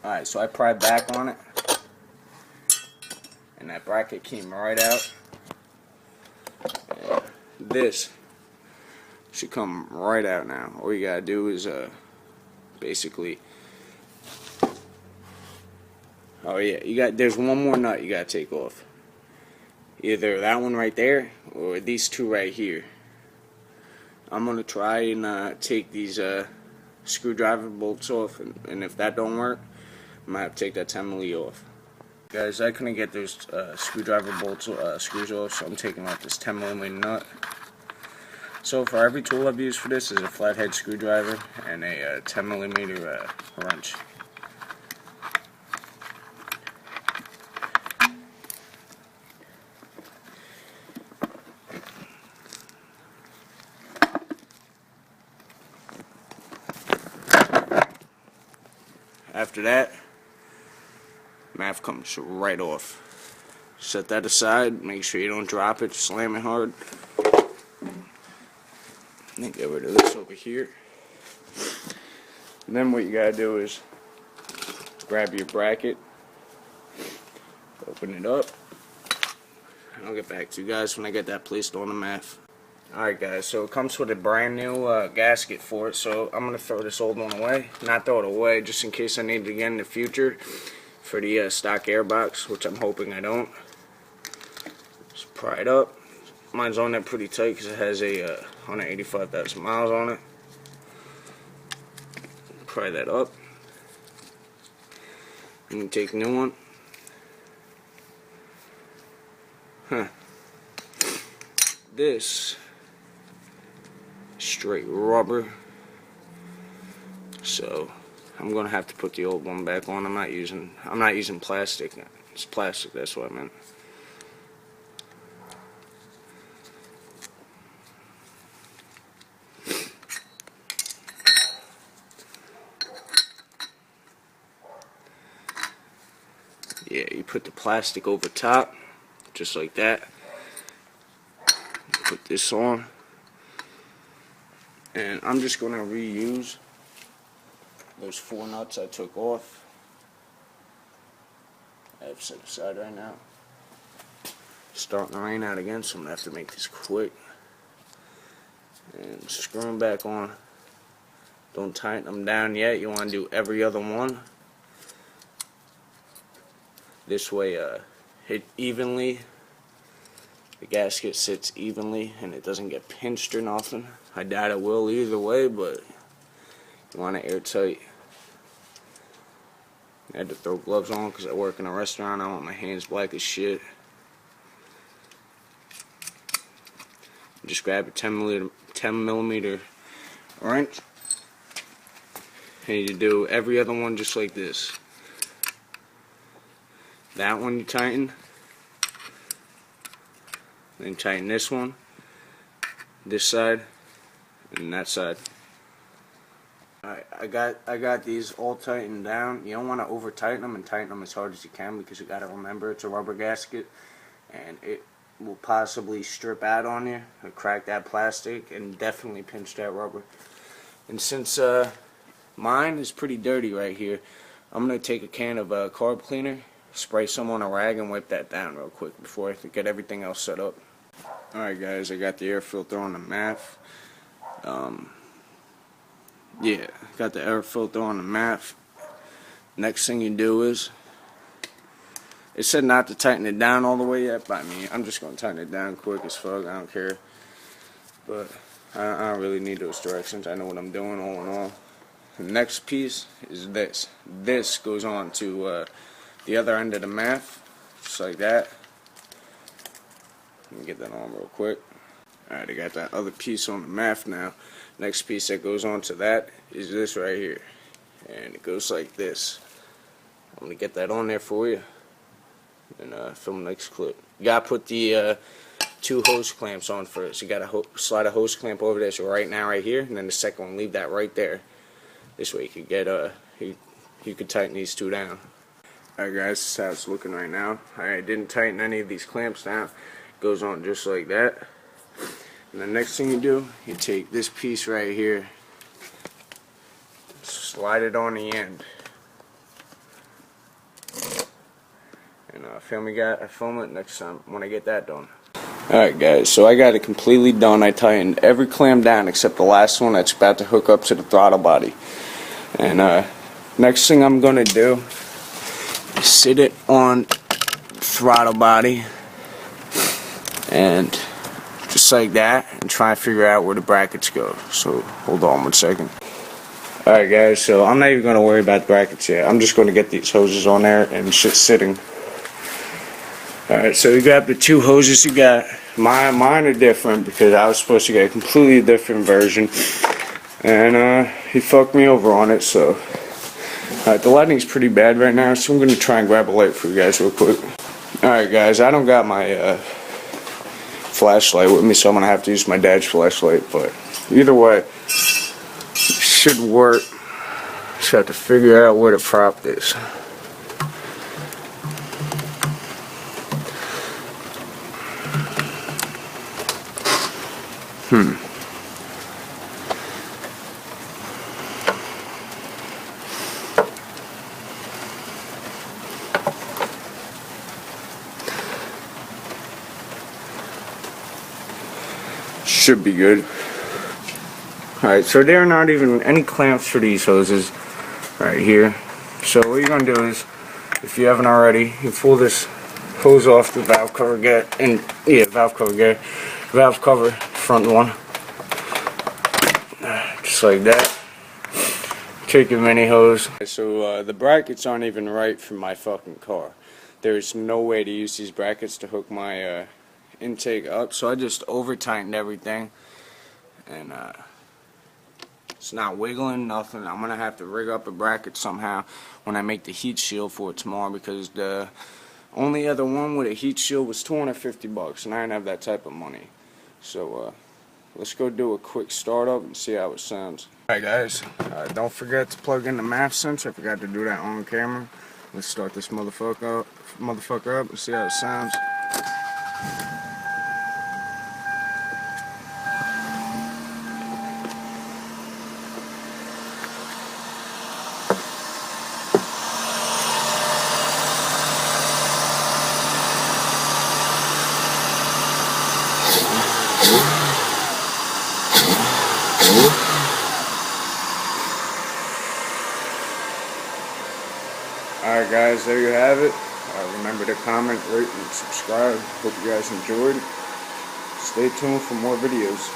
Alright, so I pried back on it, and that bracket came right out. And this should come right out now. All you gotta do is basically, oh yeah, there's one more nut you gotta take off. Either that one right there or these two right here. I'm gonna try and take these screwdriver bolts off, and if that don't work, I might have to take that 10mm off. Guys, I couldn't get those screwdriver bolts screws off, so I'm taking off this 10mm nut. So for every tool I've used for this is a flathead screwdriver and a 10mm wrench. After that, MAF comes right off. Set that aside, make sure you don't drop it, slam it hard. Then get rid of this over here. And then what you gotta do is grab your bracket, open it up, and I'll get back to you guys when I get that placed on the MAF. Alright guys, so it comes with a brand new gasket for it, so I'm going to throw this old one away. Not throw it away, just in case I need it again in the future for the stock airbox, which I'm hoping I don't. Just pry it up. Mine's on there pretty tight because it has a 185,000 miles on it. Pry that up. And take a new one. This straight rubber, so I'm gonna have to put the old one back on. I'm not using plastic. It's plastic, that's what I meant. Yeah, you put the plastic over top just like that. Put this on. And I'm just going to reuse those 4 nuts I took off. I have set aside right now. It's starting to rain out again, so I'm going to have to make this quick. And screw them back on. Don't tighten them down yet. You want to do every other one. This way, hit evenly. The gasket sits evenly and it doesn't get pinched or nothing. I doubt it will either way, but you want it airtight. I had to throw gloves on because I work in a restaurant. I want my hands black as shit. Just grab a 10mm wrench and you do every other one just like this. That one you tighten. Then tighten this one, this side, and that side. Alright, I got these all tightened down. You don't want to over tighten them and tighten them as hard as you can because you got to remember it's a rubber gasket and it will possibly strip out on you or crack that plastic and definitely pinch that rubber. And since mine is pretty dirty right here, I'm going to take a can of carb cleaner, spray some on a rag and wipe that down real quick before I get everything else set up. Alright guys, I got the air filter on the MAF. Yeah, got the air filter on the MAF. Next thing you do is, it said not to tighten it down all the way yet, but I mean, I'm just going to tighten it down quick as fuck, I don't care. But I don't really need those directions, I know what I'm doing all in all. The next piece is this. This goes on to the other end of the MAF, just like that. Let me get that on real quick. Alright, I got that other piece on the MAF now. Next piece that goes on to that is this right here. And it goes like this. I'm going to get that on there for you and film the next clip. You got to put the 2 hose clamps on first. You got to slide a hose clamp over this right now right here, and then the second one, leave that right there. This way you could get you could tighten these 2 down. Alright guys, this is how it's looking right now. I didn't tighten any of these clamps down. Goes on just like that. And the next thing you do, you take this piece right here, slide it on the end. film it next time when I get that done. Alright guys, so I got it completely done. I tightened every clamp down except the last one that's about to hook up to the throttle body. And next thing I'm gonna do is sit it on throttle body and just like that, and try and figure out where the brackets go. So hold on 1 second. Alright guys, so I'm not even going to worry about the brackets yet. I'm just going to get these hoses on there and it's just sitting. Alright, so you got the two hoses you got. Mine are different because I was supposed to get a completely different version. And he fucked me over on it, so. Alright, the lighting's pretty bad right now, so I'm going to try and grab a light for you guys real quick. Alright guys, I don't got my flashlight with me, so I'm going to have to use my dad's flashlight. But either way, should work. Just have to figure out where the prop is. Should be good. Alright, so there are not even any clamps for these hoses right here. So what you're going to do is, if you haven't already, you pull this hose off the valve cover valve cover, front one, just like that. Take your mini hose. So the brackets aren't even right for my fucking car. There's no way to use these brackets to hook my intake up, so I just over tightened everything, and it's not wiggling, nothing. I'm gonna have to rig up a bracket somehow when I make the heat shield for it tomorrow, because the only other one with a heat shield was $250 and I didn't have that type of money. So let's go do a quick startup and see how it sounds. Alright guys, don't forget to plug in the MAF sensor. I forgot to do that on camera. Let's start this motherfucker up and see how it sounds. Alright guys, there you have it. Remember to comment, rate, and subscribe. Hope you guys enjoyed. Stay tuned for more videos.